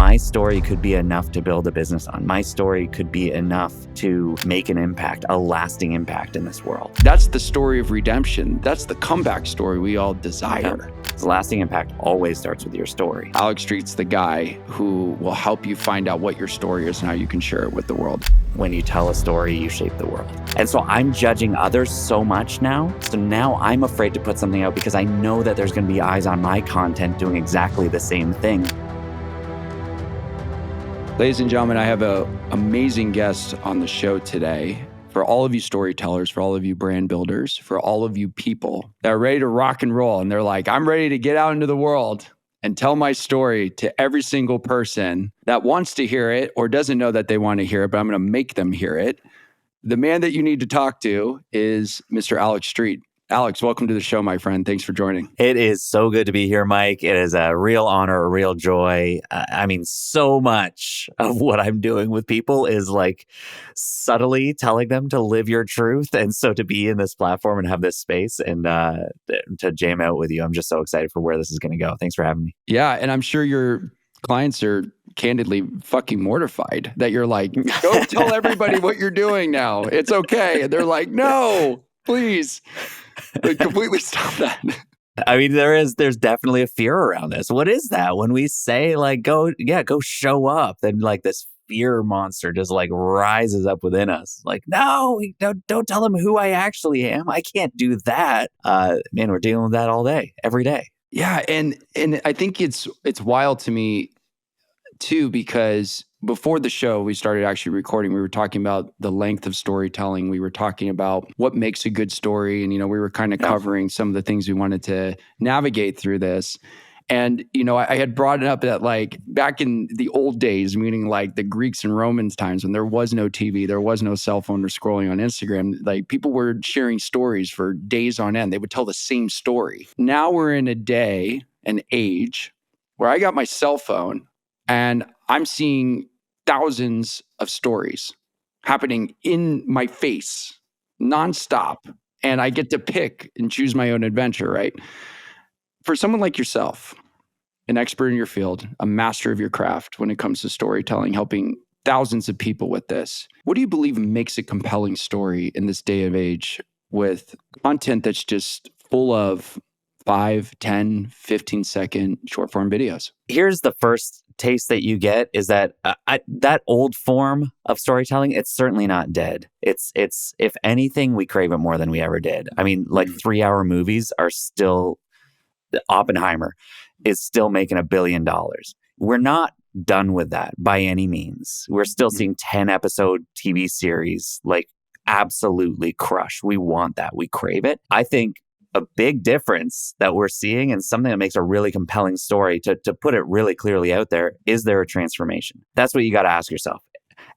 my story could be enough to build a business on. My story could be enough to make an impact, a lasting impact in this world. That's the story of redemption. That's the comeback story we all desire. The lasting impact always starts with your story. Alex Street's the guy who will help you find out what your story is and how you can share it with the world. When you tell a story, you shape the world. And so I'm judging others so much now. So now I'm afraid to put something out because I know that there's going to be eyes on my content doing exactly the same thing. Ladies and gentlemen, I have an amazing guest on the show today. For all of you storytellers, for all of you brand builders, for all of you people that are ready to rock and roll, and they're like, I'm ready to get out into the world and tell my story to every single person that wants to hear it or doesn't know that they want to hear it, but I'm going to make them hear it. The man that you need to talk to is Mr. Alex Street. Alex, welcome to the show, my friend. Thanks for joining. It is so good to be here, Mike. It is a real honor, a real joy. I mean, so much of what I'm doing with people is like subtly telling them to live your truth. And so to be in this platform and have this space and to jam out with you, I'm just so excited for where this is going to go. Thanks for having me. Yeah. And I'm sure your clients are candidly fucking mortified that you're like, go tell everybody what you're doing now. It's okay. And they're like, no, please. Completely stop that. I mean, there's definitely a fear around this. What is that? When we say like, go show up, then like this fear monster just like rises up within us. Like, no, don't tell them who I actually am. I can't do that. Man, we're dealing with that all day, every day. Yeah. And I think it's wild to me too, because before the show, we started actually recording. We were talking about the length of storytelling. We were talking about what makes a good story. And, we were kind of covering some of the things we wanted to navigate through this. And, I had brought it up that like back in the old days, meaning like the Greeks and Romans times when there was no TV, there was no cell phone or scrolling on Instagram, like people were sharing stories for days on end. They would tell the same story. Now we're in a day, an age where I got my cell phone and I'm seeing thousands of stories happening in my face nonstop. And I get to pick and choose my own adventure, right? For someone like yourself, an expert in your field, a master of your craft when it comes to storytelling, helping thousands of people with this, what do you believe makes a compelling story in this day of age with content that's just full of 5, 10, 15-second short form videos? Here's the first taste that you get is that that old form of storytelling, it's certainly not dead. It's if anything, we crave it more than we ever did. I mean, like 3-hour movies are still, Oppenheimer is still making $1 billion. We're not done with that by any means. We're still seeing 10-episode TV series like absolutely crush. We want that. We crave it. I think a big difference that we're seeing and something that makes a really compelling story, to put it really clearly out there, is there a transformation? That's what you got to ask yourself.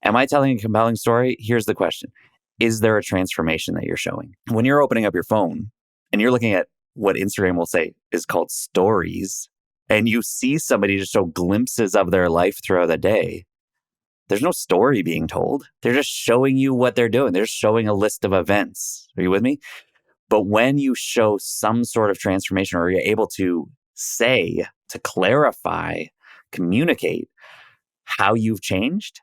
Am I telling a compelling story? Here's the question. Is there a transformation that you're showing? When you're opening up your phone and you're looking at what Instagram will say is called stories, and you see somebody just show glimpses of their life throughout the day, there's no story being told. They're just showing you what they're doing. They're showing a list of events. Are you with me? But when you show some sort of transformation, or you're able to say, to clarify, communicate how you've changed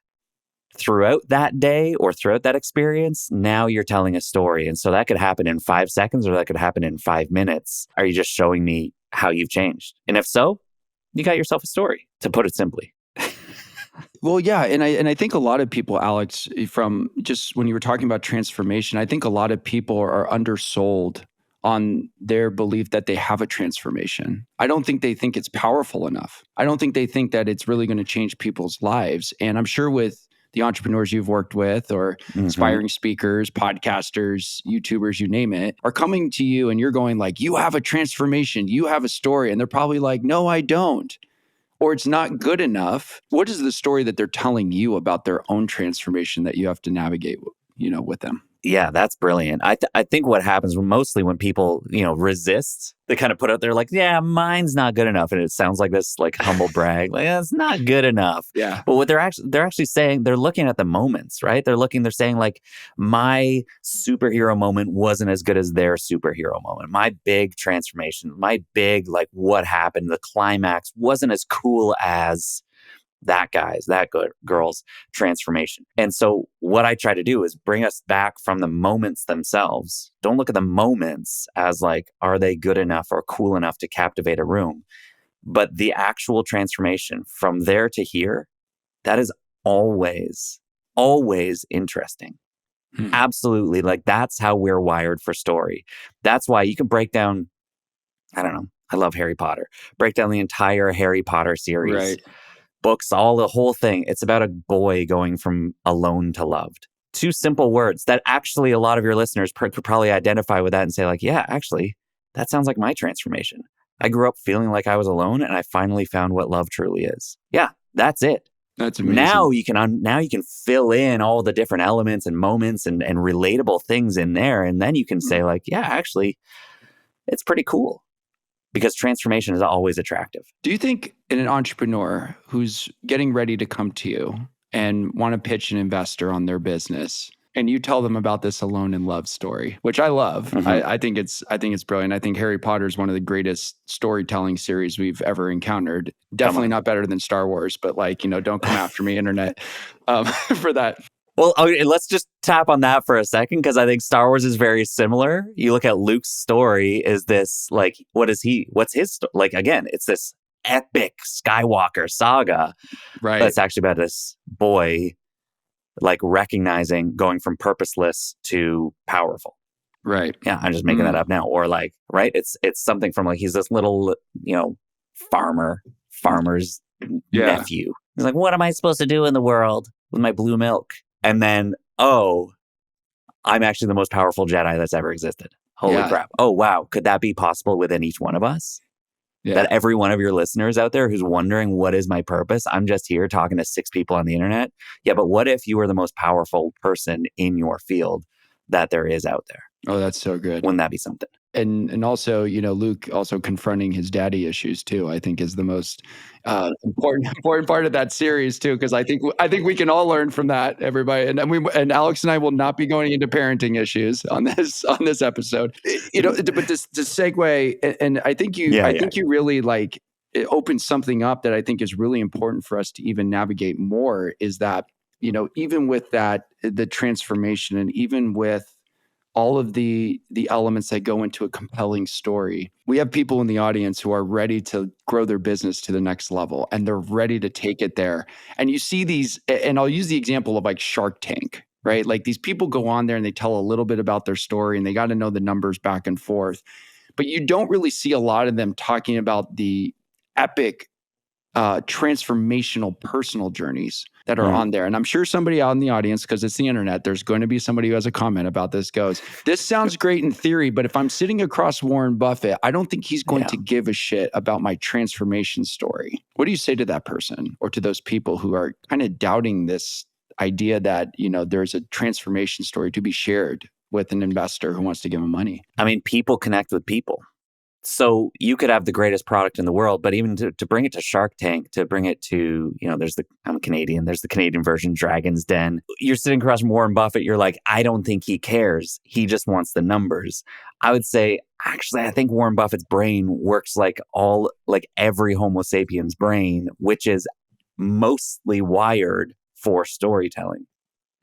throughout that day or throughout that experience, now you're telling a story. And so that could happen in 5 seconds or that could happen in 5 minutes. Are you just showing me how you've changed? And if so, you got yourself a story, to put it simply. Well, yeah. And I think a lot of people, Alex, from just when you were talking about transformation, I think a lot of people are undersold on their belief that they have a transformation. I don't think they think it's powerful enough. I don't think they think that it's really going to change people's lives. And I'm sure with the entrepreneurs you've worked with, or aspiring speakers, podcasters, YouTubers, you name it, are coming to you and you're going like, you have a transformation, you have a story. And they're probably like, no, I don't. Or it's not good enough. What is the story that they're telling you about their own transformation that you have to navigate, with them? Yeah, that's brilliant. I think what happens mostly when people, resist, they kind of put out there like, yeah, mine's not good enough. And it sounds like this like humble brag, like it's not good enough. Yeah. But what they're actually saying, they're looking at the moments, right? They're saying like, my superhero moment wasn't as good as their superhero moment. My big transformation, my big, like what happened, the climax wasn't as cool as that guy's, that good girl's transformation. And so what I try to do is bring us back from the moments themselves. Don't look at the moments as like, are they good enough or cool enough to captivate a room? But the actual transformation from there to here, that is always, always interesting. Absolutely. Like that's how we're wired for story. That's why you can break down, I don't know, I love Harry Potter. Break down the entire Harry Potter series. Right. Books, the whole thing. It's about a boy going from alone to loved. 2 simple words that actually a lot of your listeners could probably identify with that and say like, yeah, actually, that sounds like my transformation. I grew up feeling like I was alone and I finally found what love truly is. Yeah, that's it. That's amazing. Now you can fill in all the different elements and moments and relatable things in there. And then you can say like, yeah, actually, it's pretty cool. Because transformation is always attractive. Do you think in an entrepreneur who's getting ready to come to you and want to pitch an investor on their business, and you tell them about this Alone in Love story, which I love. Mm-hmm. I think it's brilliant. I think Harry Potter is one of the greatest storytelling series we've ever encountered. Definitely not better than Star Wars, but like, don't come after me, internet, for that. Well, okay, let's just tap on that for a second, because I think Star Wars is very similar. You look at Luke's story, is this like, what's his, like, again, it's this epic Skywalker saga. Right. But it's actually about this boy, like recognizing going from purposeless to powerful. Right. Yeah. I'm just making that up now. Or like, right. It's something from like, he's this little, farmer's nephew. He's like, what am I supposed to do in the world with my blue milk? And then, I'm actually the most powerful Jedi that's ever existed. Holy crap. Oh, wow. Could that be possible within each one of us? Yeah. That every one of your listeners out there who's wondering, what is my purpose? I'm just here talking to 6 people on the internet. Yeah, but what if you were the most powerful person in your field that there is out there? Oh, that's so good. Wouldn't that be something? And also, Luke also confronting his daddy issues too, I think is the most important part of that series too, because I think we can all learn from that, everybody. And Alex and I will not be going into parenting issues on this episode. But this segue, and I think you really like it opens something up that I think is really important for us to even navigate more. Is that even with that, the transformation, and even with all of the elements that go into a compelling story. We have people in the audience who are ready to grow their business to the next level, and they're ready to take it there. And you see these, and I'll use the example of like Shark Tank, right? Like these people go on there and they tell a little bit about their story, and they got to know the numbers back and forth. But you don't really see a lot of them talking about the epic transformational personal journeys that are on there. And I'm sure somebody out in the audience, because it's the internet, there's going to be somebody who has a comment about this, goes, this sounds great in theory, but if I'm sitting across Warren Buffett, I don't think he's going to give a shit about my transformation story. What do you say to that person, or to those people who are kind of doubting this idea that, there's a transformation story to be shared with an investor who wants to give them money? I mean, people connect with people. So you could have the greatest product in the world, but even to bring it to Shark Tank, to bring it to, I'm Canadian, there's the Canadian version, Dragon's Den. You're sitting across from Warren Buffett, you're like, I don't think he cares. He just wants the numbers. I would say, actually, I think Warren Buffett's brain works like every Homo sapiens brain, which is mostly wired for storytelling.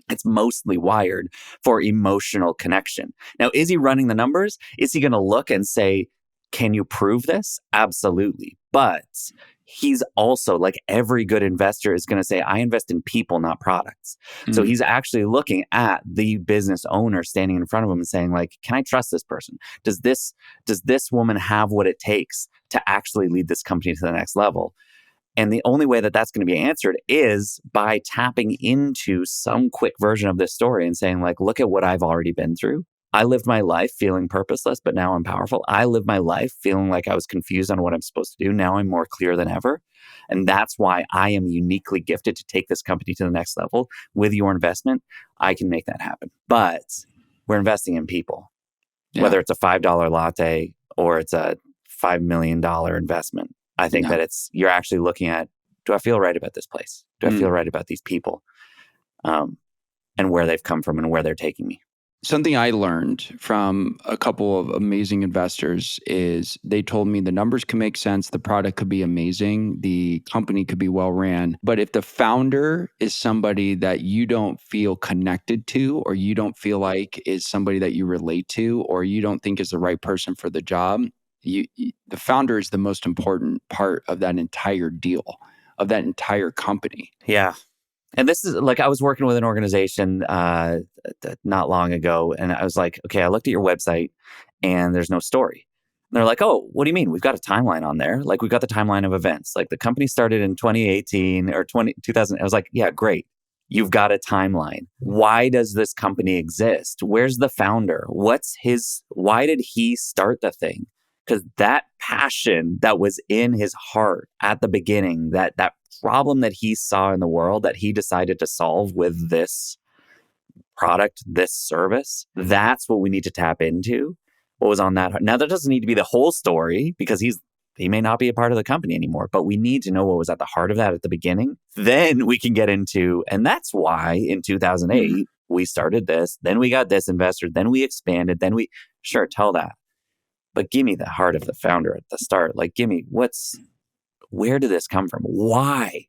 It's mostly wired for emotional connection. Now, is he running the numbers? Is he going to look and say, can you prove this? Absolutely. But he's also, like every good investor, is going to say, I invest in people, not products. So he's actually looking at the business owner standing in front of him and saying, like, can I trust this person? Does this woman have what it takes to actually lead this company to the next level? And the only way that that's going to be answered is by tapping into some quick version of this story and saying, like, look at what I've already been through. I lived my life feeling purposeless, but now I'm powerful. I lived my life feeling like I was confused on what I'm supposed to do. Now I'm more clear than ever. And that's why I am uniquely gifted to take this company to the next level. With your investment, I can make that happen. But we're investing in people, whether it's a $5 latte or it's a $5 million investment. I think that you're actually looking at, do I feel right about this place? Do I feel right about these people? And where they've come from and where they're taking me? Something I learned from a couple of amazing investors is they told me the numbers can make sense, the product could be amazing, the company could be well ran, but if the founder is somebody that you don't feel connected to, or you don't feel like is somebody that you relate to, or you don't think is the right person for the job, the founder is the most important part of that entire deal, of that entire company. Yeah. And this is like, I was working with an organization not long ago, and I was like, okay, I looked at your website and there's no story. And they're like, oh, what do you mean? We've got a timeline on there. Like, we've got the timeline of events. Like, the company started in 2018 or 2000. I was like, yeah, great. You've got a timeline. Why does this company exist? Where's the founder? Why did he start the thing? Because that passion that was in his heart at the beginning, that problem that he saw in the world that he decided to solve with this product, this service, that's what we need to tap into. What was on that? Now, that doesn't need to be the whole story, because he may not be a part of the company anymore, but we need to know what was at the heart of that at the beginning. Then we can get into, and that's why in 2008, we started this. Then we got this investor. Then we expanded. Sure, tell that. But give me the heart of the founder at the start. Like, give me where did this come from? Why?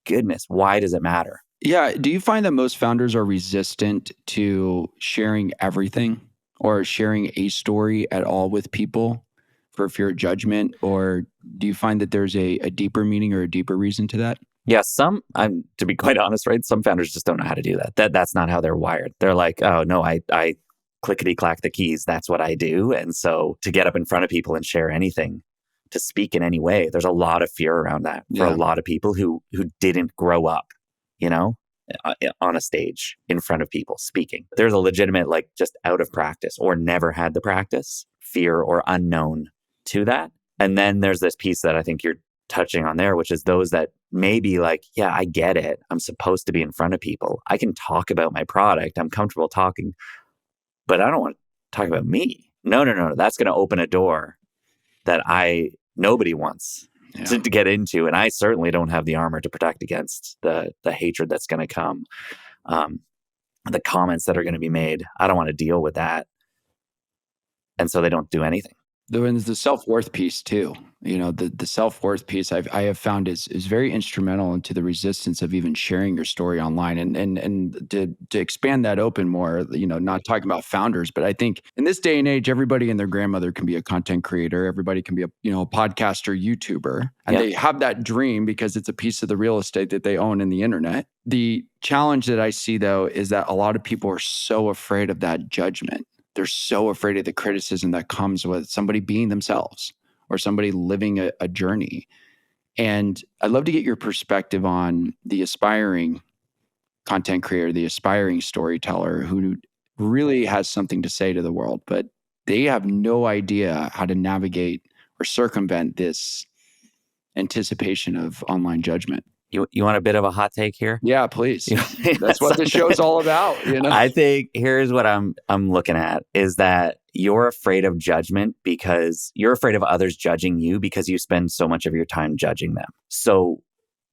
Goodness, why does it matter? Yeah. Do you find that most founders are resistant to sharing everything or sharing a story at all with people for fear of judgment? Or do you find that there's a deeper meaning or a deeper reason to that? Yeah, to be quite honest, right? Some founders just don't know how to do that. That's not how they're wired. They're like, oh no, I clickety clack the keys. That's what I do. And so to get up in front of people and share anything, to speak in any way, there's a lot of fear around that for a lot of people who didn't grow up, on a stage in front of people speaking. There's a legitimate, like, just out of practice or never had the practice, fear or unknown to that. And then there's this piece that I think you're touching on there, which is those that maybe like, yeah, I get it. I'm supposed to be in front of people. I can talk about my product. I'm comfortable talking, but I don't want to talk about me. No. That's going to open a door that nobody wants to get into. And I certainly don't have the armor to protect against the hatred that's going to come, the comments that are going to be made. I don't want to deal with that. And so they don't do anything. There's the self-worth piece too. The self-worth piece I have found is very instrumental into the resistance of even sharing your story online, and to expand that open more, not talking about founders, but I think in this day and age, everybody and their grandmother can be a content creator. Everybody can be a podcaster, YouTuber, and they have that dream because it's a piece of the real estate that they own in the internet. The challenge that I see though is that a lot of people are so afraid of that judgment. They're so afraid of the criticism that comes with somebody being themselves or somebody living a journey. And I'd love to get your perspective on the aspiring content creator, the aspiring storyteller who really has something to say to the world, but they have no idea how to navigate or circumvent this anticipation of online judgment. You want a bit of a hot take here? Yeah, please. That's what this show's all about. I think here's what I'm looking at is that you're afraid of judgment because you're afraid of others judging you because you spend so much of your time judging them. So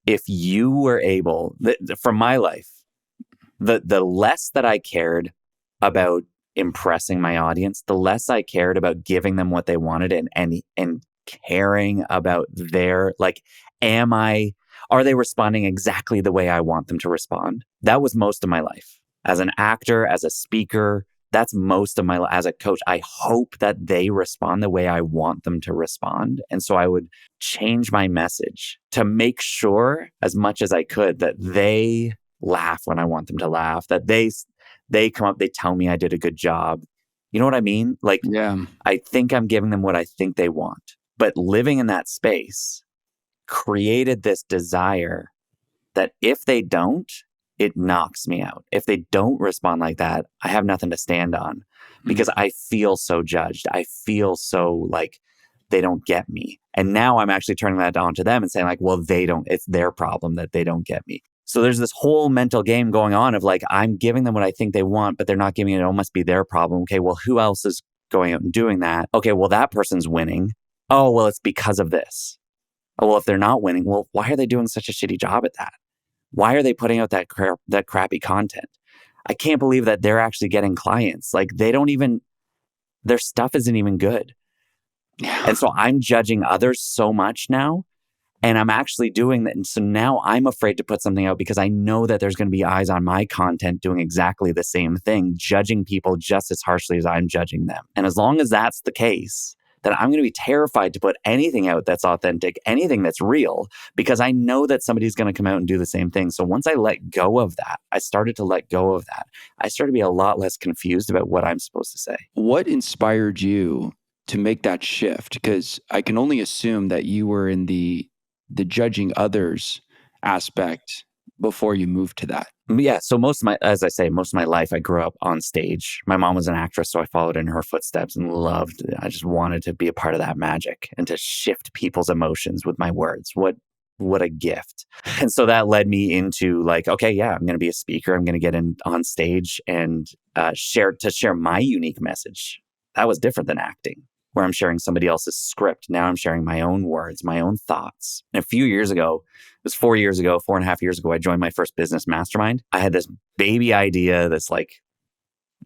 if you were able, from my life, the less that I cared about impressing my audience, the less I cared about giving them what they wanted and caring about their, like, are they responding exactly the way I want them to respond? That was most of my life. As an actor, as a speaker, that's most of my life. As a coach, I hope that they respond the way I want them to respond. And so I would change my message to make sure as much as I could that they laugh when I want them to laugh, that they come up, they tell me I did a good job. You know what I mean? Like, I think I'm giving them what I think they want. But living in that space created this desire that if they don't, it knocks me out. If they don't respond like that, I have nothing to stand on because I feel so judged. I feel so like they don't get me. And now I'm actually turning that on to them and saying like, well, it's their problem that they don't get me. So there's this whole mental game going on of like, I'm giving them what I think they want, but they're not giving it. It must be their problem. Okay, well, who else is going out and doing that? Okay, well, that person's winning. Oh, well, it's because of this. Oh, well, if they're not winning, well, why are they doing such a shitty job at that? Why are they putting out that crappy content? I can't believe that they're actually getting clients. Like they don't even, their stuff isn't even good. Yeah. And so I'm judging others so much now. And I'm actually doing that. And so now I'm afraid to put something out because I know that there's going to be eyes on my content doing exactly the same thing, judging people just as harshly as I'm judging them. And as long as that's the case, then I'm going to be terrified to put anything out that's authentic, anything that's real, because I know that somebody's going to come out and do the same thing. So once I let go of that, I started to let go of that. I started to be a lot less confused about what I'm supposed to say. What inspired you to make that shift? Because I can only assume that you were in the judging others aspect before you moved to that. Yeah. So as I say, most of my life, I grew up on stage. My mom was an actress, so I followed in her footsteps and I just wanted to be a part of that magic and to shift people's emotions with my words. What a gift. And so that led me into like, okay, yeah, I'm going to be a speaker. I'm going to get on stage and share my unique message. That was different than acting, where I'm sharing somebody else's script. Now I'm sharing my own words, my own thoughts. And a few years ago, it was 4.5 years ago, I joined my first business mastermind. I had this baby idea that's like,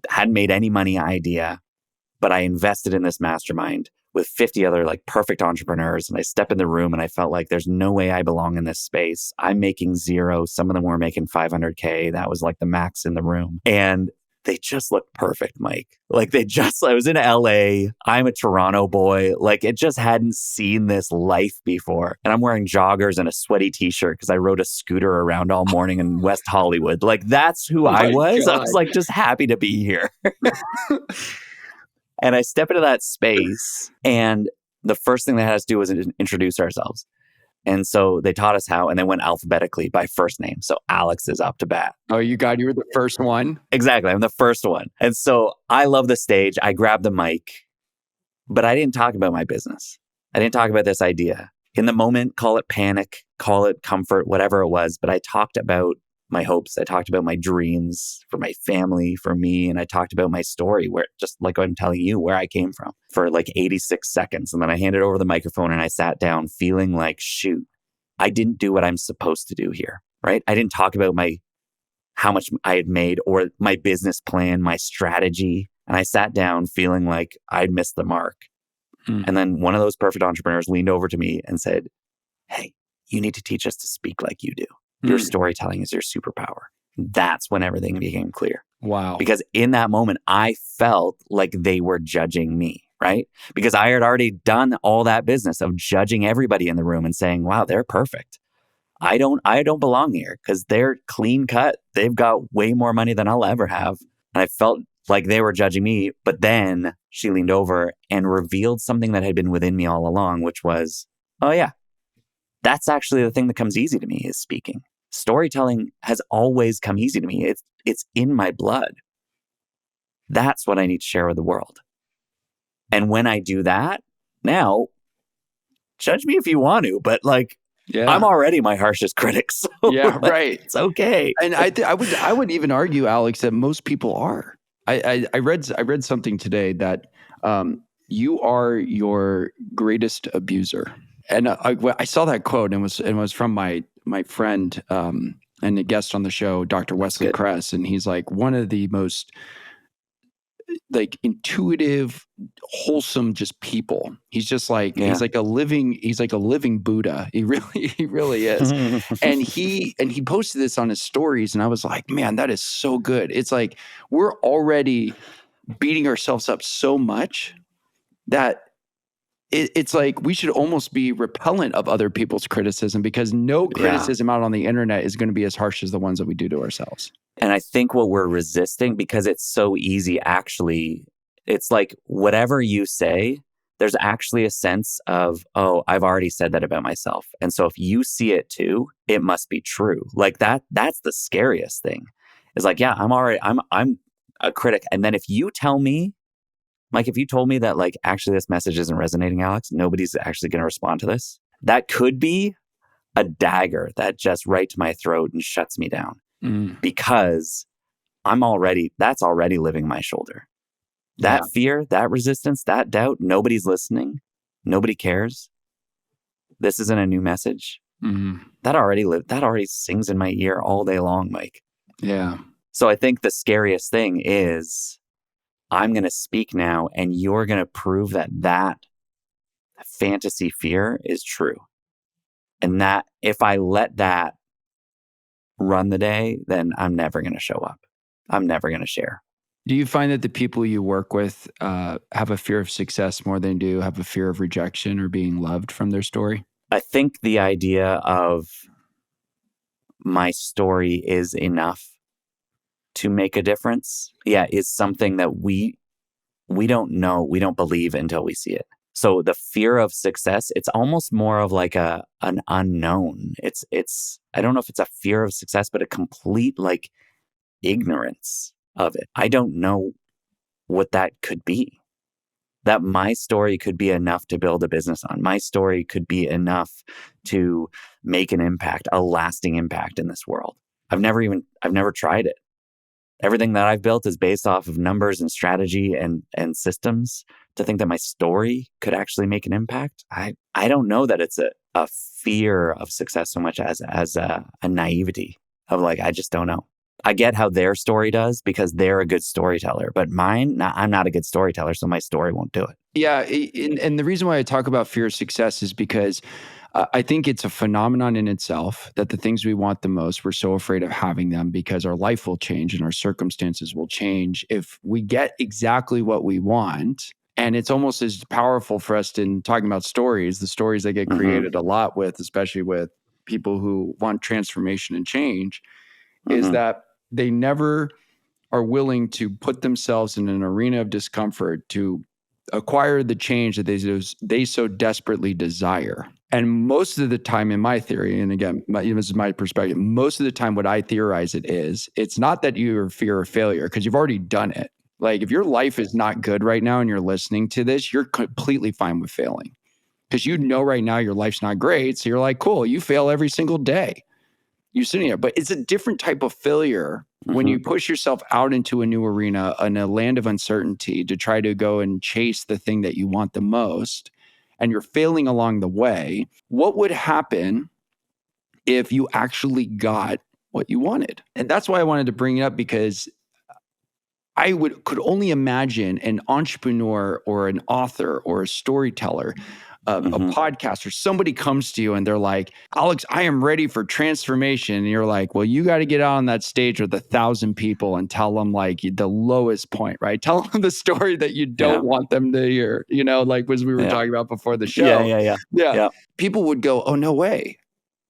hadn't made any money idea, but I invested in this mastermind with 50 other like perfect entrepreneurs. And I step in the room and I felt like there's no way I belong in this space. I'm making zero. Some of them were making 500K. That was like the max in the room. And they just looked perfect, Mike. Like I was in LA. I'm a Toronto boy. Like it just hadn't seen this life before. And I'm wearing joggers and a sweaty t-shirt because I rode a scooter around all morning in West Hollywood. Like that's who I was. God. I was like just happy to be here. And I step into that space and the first thing they had us do was introduce ourselves. And so they taught us how, and they went alphabetically by first name. So Alex is up to bat. Oh, you were the first one? Exactly. I'm the first one. And so I love the stage. I grabbed the mic, but I didn't talk about my business. I didn't talk about this idea. In the moment, call it panic, call it comfort, whatever it was. But I talked about my hopes. I talked about my dreams for my family, for me. And I talked about my story, where just like I'm telling you, where I came from for like 86 seconds. And then I handed over the microphone and I sat down feeling like, shoot, I didn't do what I'm supposed to do here, right? I didn't talk about how much I had made or my business plan, my strategy. And I sat down feeling like I'd missed the mark. And then one of those perfect entrepreneurs leaned over to me and said, hey, you need to teach us to speak like you do. Your storytelling is your superpower. That's when everything became clear. Wow. Because in that moment, I felt like they were judging me, right? Because I had already done all that business of judging everybody in the room and saying, wow, they're perfect. I don't belong here because they're clean cut. They've got way more money than I'll ever have. And I felt like they were judging me. But then she leaned over and revealed something that had been within me all along, which was, oh yeah, that's actually the thing that comes easy to me is speaking. Storytelling has always come easy to me. It's in my blood. That's what I need to share with the world. And when I do that, now, judge me if you want to, but like, yeah. I'm already my harshest critic. So yeah, right. It's okay. And I would even argue, Alex, that most people are. I read something today that you are your greatest abuser. And I saw that quote and it was from my friend and a guest on the show, Dr. Wesley Kress. And he's like one of the most like intuitive, wholesome, just people. He's just like, he's like a living Buddha. He really is. and he posted this on his stories and I was like, man, that is so good. It's like, we're already beating ourselves up so much that it's like we should almost be repellent of other people's criticism because no criticism out on the internet is going to be as harsh as the ones that we do to ourselves. And I think what we're resisting, because it's so easy, actually, it's like whatever you say, there's actually a sense of, oh, I've already said that about myself. And so if you see it too, it must be true. Like that's the scariest thing. It's like, yeah, I'm a critic. And then if you tell me, Mike, if you told me that like, actually this message isn't resonating, Alex, nobody's actually going to respond to this. That could be a dagger that just right to my throat and shuts me down because that's already living my shoulder. That fear, that resistance, that doubt, nobody's listening. Nobody cares. This isn't a new message. That already sings in my ear all day long, Mike. Yeah. So I think the scariest thing is I'm going to speak now and you're going to prove that fantasy fear is true. And that if I let that run the day, then I'm never going to show up. I'm never going to share. Do you find that the people you work with have a fear of success more than do have a fear of rejection or being loved from their story? I think the idea of my story is enough to make a difference, is something that we don't know, we don't believe until we see it. So the fear of success, it's almost more of like an unknown. It's I don't know if it's a fear of success, but a complete like ignorance of it. I don't know what that could be. That my story could be enough to build a business on. My story could be enough to make an impact, a lasting impact in this world. I've never tried it. Everything that I've built is based off of numbers and strategy and systems. To think that my story could actually make an impact, I don't know that it's a fear of success so much as a naivety of like, I just don't know. I get how their story does because they're a good storyteller, but mine, I'm not a good storyteller, so my story won't do it. Yeah, and the reason why I talk about fear of success is because I think it's a phenomenon in itself that the things we want the most, we're so afraid of having them because our life will change and our circumstances will change if we get exactly what we want. And it's almost as powerful for us in talking about stories, the stories that get created a lot with, especially with people who want transformation and change, is that they never are willing to put themselves in an arena of discomfort to acquire the change that they so desperately desire. And most of the time, in my theory, and again, this is my perspective, most of the time what I theorize it's not that you're fear of failure because you've already done it. Like if your life is not good right now and you're listening to this, you're completely fine with failing because you know right now your life's not great. So you're like, cool, you fail every single day. You're sitting here, but it's a different type of failure when you push yourself out into a new arena, in a land of uncertainty to try to go and chase the thing that you want the most, and you're failing along the way. What would happen if you actually got what you wanted? And that's why I wanted to bring it up, because I could only imagine an entrepreneur or an author or a storyteller, a podcaster, somebody comes to you and they're like, Alex, I am ready for transformation. And you're like, well, you got to get out on that stage with 1,000 people and tell them like the lowest point, right? Tell them the story that you don't want them to hear, like as we were talking about before the show. Yeah. People would go, oh, no way.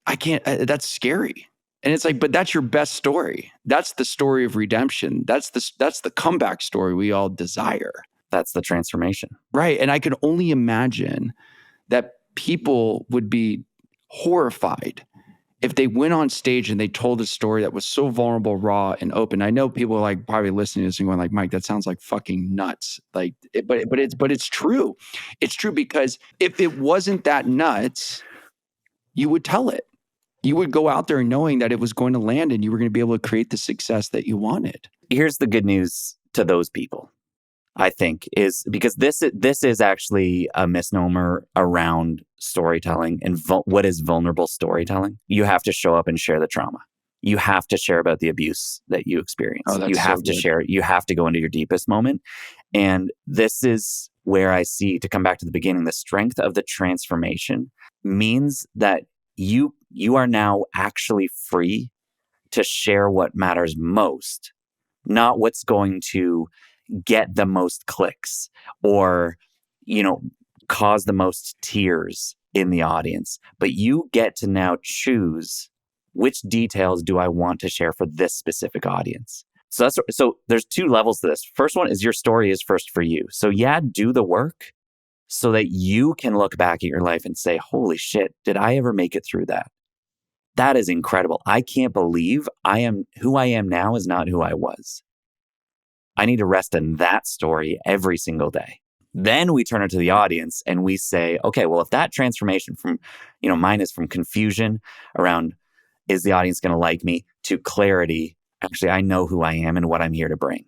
I can't, that's scary. And it's like, but that's your best story. That's the story of redemption. That's the comeback story we all desire. That's the transformation. Right. And I could only imagine that people would be horrified if they went on stage and they told a story that was so vulnerable, raw, and open. I know people are like probably listening to this and going like, Mike, that sounds like fucking nuts. Like, but it's true. It's true because if it wasn't that nuts, you would tell it. You would go out there knowing that it was going to land and you were going to be able to create the success that you wanted. Here's the good news to those people, I think, is because this is actually a misnomer around storytelling and what is vulnerable storytelling. You have to show up and share the trauma. You have to share about the abuse that you experience. You have to share. You have to go into your deepest moment. And this is where I see, to come back to the beginning, the strength of the transformation means that you are now actually free to share what matters most, not what's going to get the most clicks or, cause the most tears in the audience. But you get to now choose which details do I want to share for this specific audience. So there's two levels to this. First one is your story is first for you. So do the work so that you can look back at your life and say, holy shit, did I ever make it through that? That is incredible. I can't believe who I am now is not who I was. I need to rest in that story every single day. Then we turn it to the audience and we say, okay, well, if that transformation from, mine is from confusion around, is the audience going to like me, to clarity, actually, I know who I am and what I'm here to bring.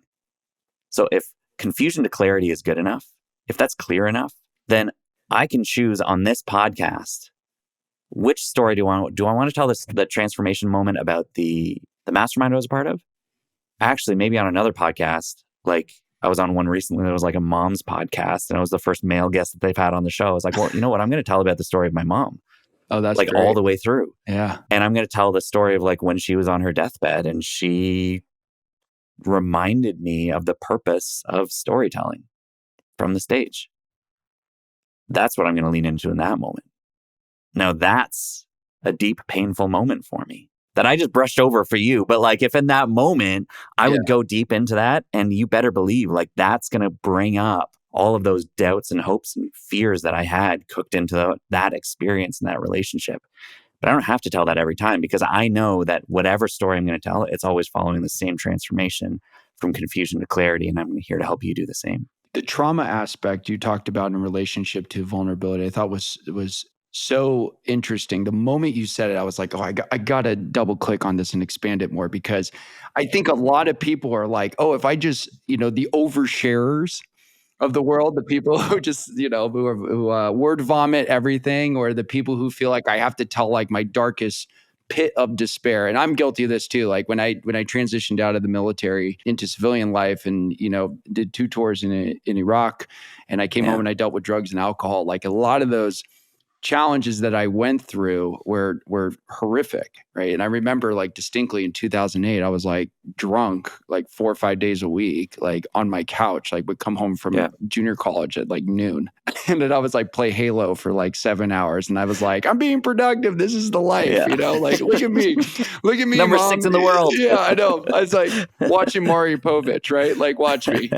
So if confusion to clarity is good enough, if that's clear enough, then I can choose on this podcast, which story do I want to tell the transformation moment about the mastermind I was a part of? actually maybe on another podcast, like I was on one recently that was like a mom's podcast, and I was the first male guest that they've had on the show. I was like, well, you know what? I'm going to tell about the story of my mom, Oh, that's like great. all the way through. Yeah. And I'm going to tell the story of like when she was on her deathbed and she reminded me of the purpose of storytelling from the stage. That's what I'm going to lean into in that moment. Now that's a deep, painful moment for me that I just brushed over for you. But like if in that moment I would go deep into that, and you better believe like that's going to bring up all of those doubts and hopes and fears that I had cooked into that experience and that relationship. But I don't have to tell that every time, because I know that whatever story I'm going to tell, it's always following the same transformation from confusion to clarity. And I'm here to help you do the same. The trauma aspect you talked about in relationship to vulnerability, I thought was so interesting. The moment you said it, I was like, oh, I got to double click on this and expand it more, because I think a lot of people are like, oh, if I just, the oversharers of the world, the people who just, who word vomit everything, or the people who feel like I have to tell like my darkest pit of despair. And I'm guilty of this too. Like when I transitioned out of the military into civilian life, and did 2 tours in Iraq, and I came home and I dealt with drugs and alcohol. Like a lot of those challenges that I went through were horrific, right? And I remember like distinctly in 2008, I was like drunk like 4 or 5 days a week, like on my couch, like would come home from junior college at like noon, and then I was like play Halo for like 7 hours, and I was like, I'm being productive. This is the life, like look at me, Number Mom. 6 in the world. Yeah, I know. I was like watching Maury Povich, right? Like watch me,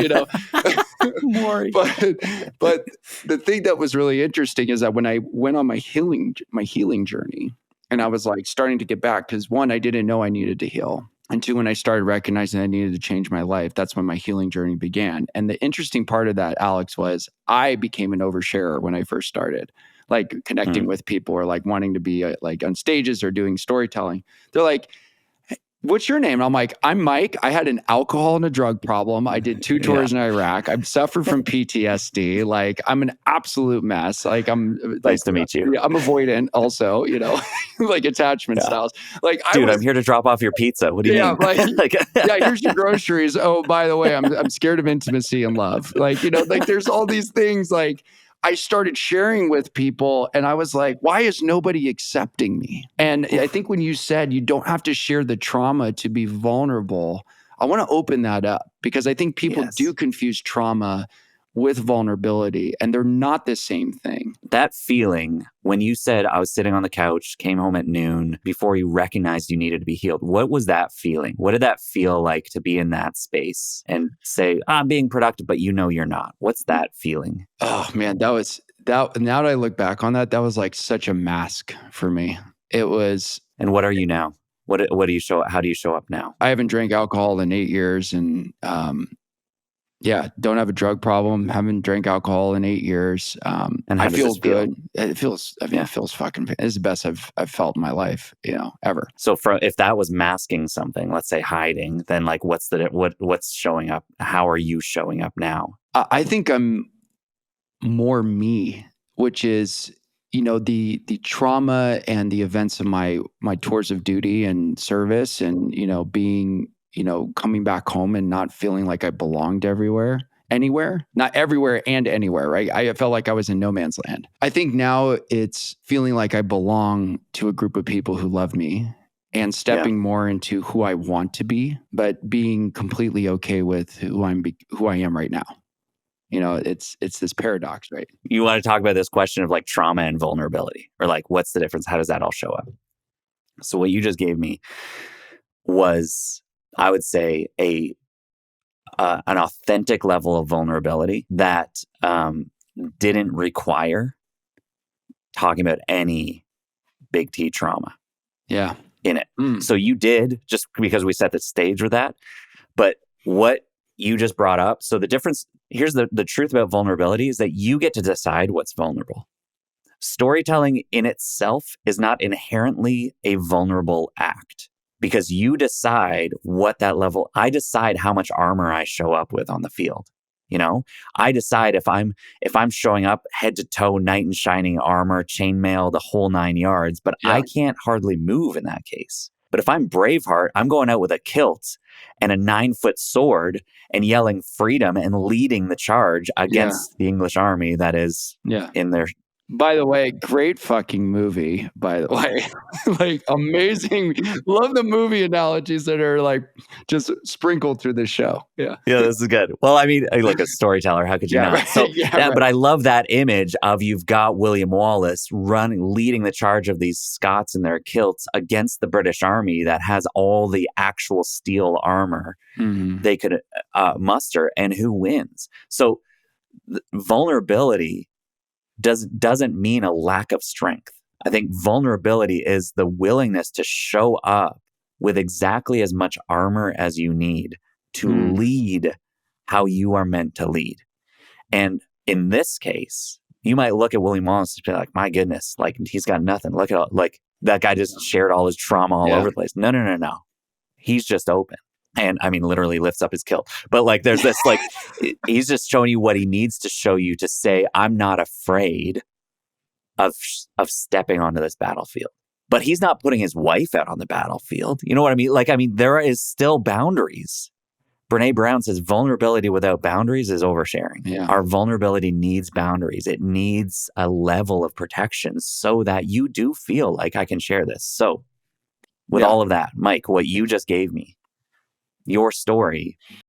Maury. But the thing that was really interesting is that when I went on my healing journey, and I was like starting to get back, because 1, I didn't know I needed to heal. And 2, when I started recognizing I needed to change my life, that's when my healing journey began. And the interesting part of that, Alex, was I became an oversharer when I first started, like connecting with people, or like wanting to be like on stages or doing storytelling. They're like, what's your name? And I'm like, I'm Mike. I had an alcohol and a drug problem. I did 2 tours in Iraq. I've suffered from PTSD. Like I'm an absolute mess. Like Nice to meet you. I'm avoidant also, like attachment styles. Like I'm here to drop off your pizza. What do you mean? Like, here's your groceries. Oh, by the way, I'm scared of intimacy and love. Like, like there's all these things. Like I started sharing with people, and I was like, why is nobody accepting me? And I think when you said you don't have to share the trauma to be vulnerable, I want to open that up, because I think people do confuse trauma with vulnerability, and they're not the same thing. That feeling, when you said I was sitting on the couch, came home at noon, before you recognized you needed to be healed, what was that feeling? What did that feel like to be in that space and say, I'm being productive, but you're not? What's that feeling? Oh man, that was that. Now that I look back on that, that was like such a mask for me. It was. And what are you now? What do you show? How do you show up now? I haven't drank alcohol in 8 years, and don't have a drug problem. Haven't drank alcohol in 8 years. And I feel good. It feels. It feels fucking. It's the best I've felt in my life, ever. So, if that was masking something, let's say hiding, then like what's showing up? How are you showing up now? I think I'm more me, which is the trauma and the events of my tours of duty and service, and being coming back home and not feeling like I belonged anywhere, not everywhere and anywhere, right? I felt like I was in no man's land. I think now it's feeling like I belong to a group of people who love me, and stepping more into who I want to be, but being completely okay with who I am right now. It's this paradox, right? You want to talk about this question of like trauma and vulnerability, or like what's the difference? How does that all show up? So what you just gave me was, I would say, an authentic level of vulnerability that didn't require talking about any big T trauma in it. So you did, just because we set the stage with that. But what you just brought up, so the difference, here's the truth about vulnerability, is that you get to decide what's vulnerable. Storytelling in itself is not inherently a vulnerable act, because you decide what that level. I decide how much armor I show up with on the field. I decide if I'm showing up head to toe, knight in shining armor, chainmail, the whole 9 yards, but I can't hardly move in that case, But if I'm Braveheart, I'm going out with a kilt and a 9-foot sword and yelling freedom and leading the charge against the English army that is in their. By the way, great fucking movie, by the way. Like amazing. Love the movie analogies that are like just sprinkled through the show. Yeah. Yeah, this is good. Well, I mean, like a storyteller, how could you not? Right. So, but I love that image of you've got William Wallace leading the charge of these Scots in their kilts against the British army that has all the actual steel armor they could muster, and who wins. So vulnerability doesn't mean a lack of strength. I think vulnerability is the willingness to show up with exactly as much armor as you need to lead how you are meant to lead. And in this case, you might look at William Wallace and be like, my goodness, like he's got nothing. Look at like that guy just shared all his trauma all over the place. No. He's just open. And I mean, literally lifts up his kilt. But like, there's this, like, he's just showing you what he needs to show you to say, I'm not afraid of stepping onto this battlefield. But he's not putting his wife out on the battlefield. You know what I mean? Like, I mean, there is still boundaries. Brene Brown says vulnerability without boundaries is oversharing. Yeah. Our vulnerability needs boundaries. It needs a level of protection so that you do feel like I can share this. So with all of that, Mike, what you just gave me, your story